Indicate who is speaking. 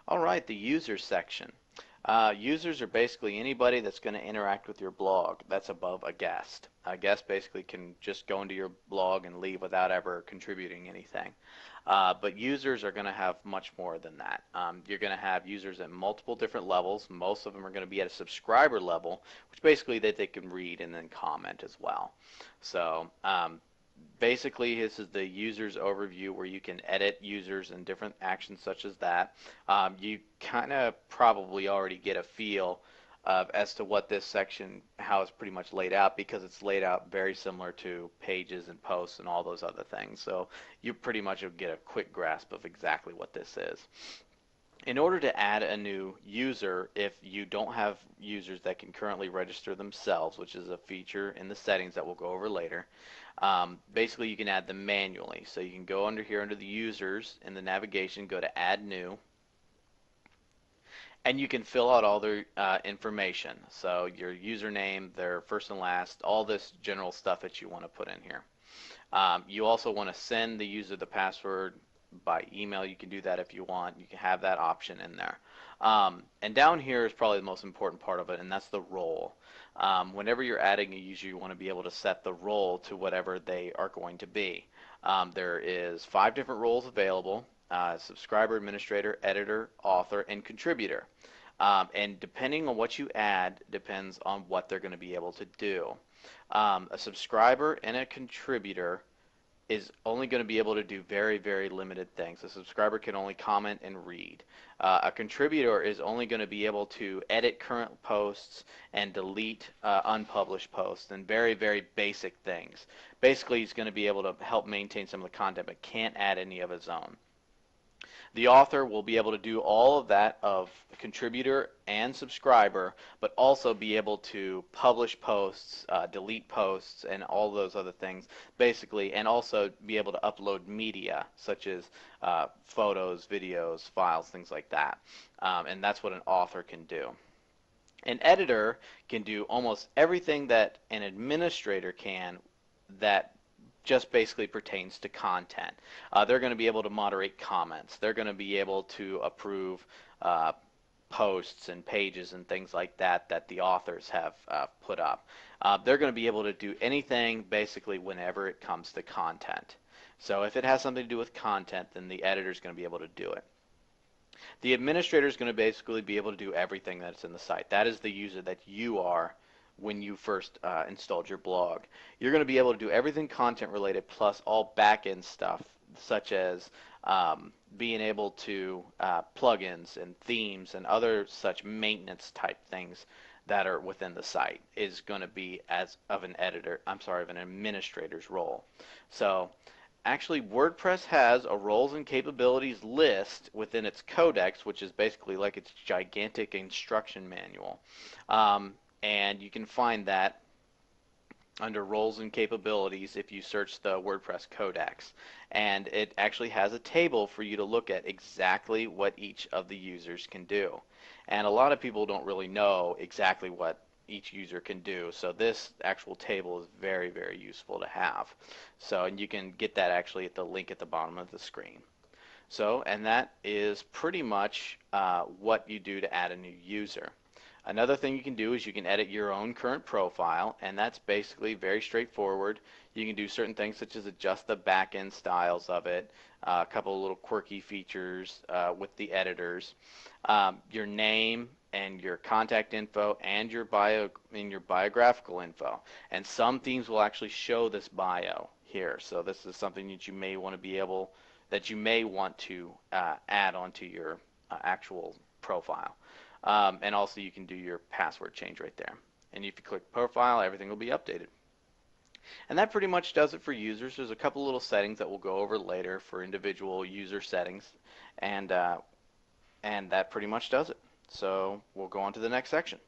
Speaker 1: Alright, the users section. Users are basically anybody that's going to interact with your blog that's above a guest. A guest basically can just go into your blog and leave without ever contributing anything. But users are going to have much more than that. You're going to have users at multiple different levels. Most of them are going to be at a subscriber level, which basically that they can read and then comment as well. So basically, this is the users overview where you can edit users and different actions such as that. You kind of probably already get a feel of as to what this section, how it's pretty much laid out, because it's laid out very similar to pages and posts and all those other things. So you pretty much will get a quick grasp of exactly what this is. In order to add a new user, if you don't have users that can currently register themselves, which is a feature in the settings that we'll go over later, basically you can add them manually. So you can go under here under the users in the navigation, go to add new, and you can fill out all their information. So your username, their first and last, all this general stuff that you want to put in here. You also want to send the user the password by email. You can do that if you want. You can have that option in there. And down here is probably the most important part of it, and that's the role. Whenever you're adding a user, you want to be able to set the role to whatever they are going to be. There is 5 different roles available: subscriber, administrator, editor, author, and contributor. And depending on what you add depends on what they're going to be able to do. A subscriber and a contributor is only going to be able to do very, very limited things. A subscriber can only comment and read. A contributor is only going to be able to edit current posts and delete unpublished posts and very, very basic things. Basically, he's going to be able to help maintain some of the content but can't add any of his own. The author will be able to do all of that of contributor and subscriber, but also be able to publish posts, delete posts, and all those other things, basically, and also be able to upload media, such as photos, videos, files, things like that. And that's what an author can do. An editor can do almost everything that an administrator can that just basically pertains to content. They're going to be able to moderate comments. They're going to be able to approve posts and pages and things like that that the authors have put up. They're going to be able to do anything basically whenever it comes to content. So if it has something to do with content, then the editor is going to be able to do it. The administrator is going to basically be able to do everything that's in the site. That is the user that you are when you first installed your blog. You're going to be able to do everything content related plus all back-end stuff, such as being able to plugins and themes and other such maintenance type things that are within the site is going to be as of an of an administrator's role. So actually, WordPress has a roles and capabilities list within its codex, which is basically like its gigantic instruction manual. And you can find that under roles and capabilities if you search the WordPress codex. And it actually has a table for you to look at exactly what each of the users can do. And a lot of people don't really know exactly what each user can do. So this actual table is very, very useful to have. So, and you can get that actually at the link at the bottom of the screen. So, and that is pretty much what you do to add a new user. Another thing you can do is you can edit your own current profile, and that's basically very straightforward. You can do certain things such as adjust the back-end styles of it, a couple of little quirky features with the editors, your name and your contact info and your biographical info. And some themes will actually show this bio here. So this is something that you may want to add onto your actual profile. And also you can do your password change right there. And if you click profile, everything will be updated. And that pretty much does it for users. There's a couple little settings that we'll go over later for individual user settings, and that pretty much does it. So we'll go on to the next section.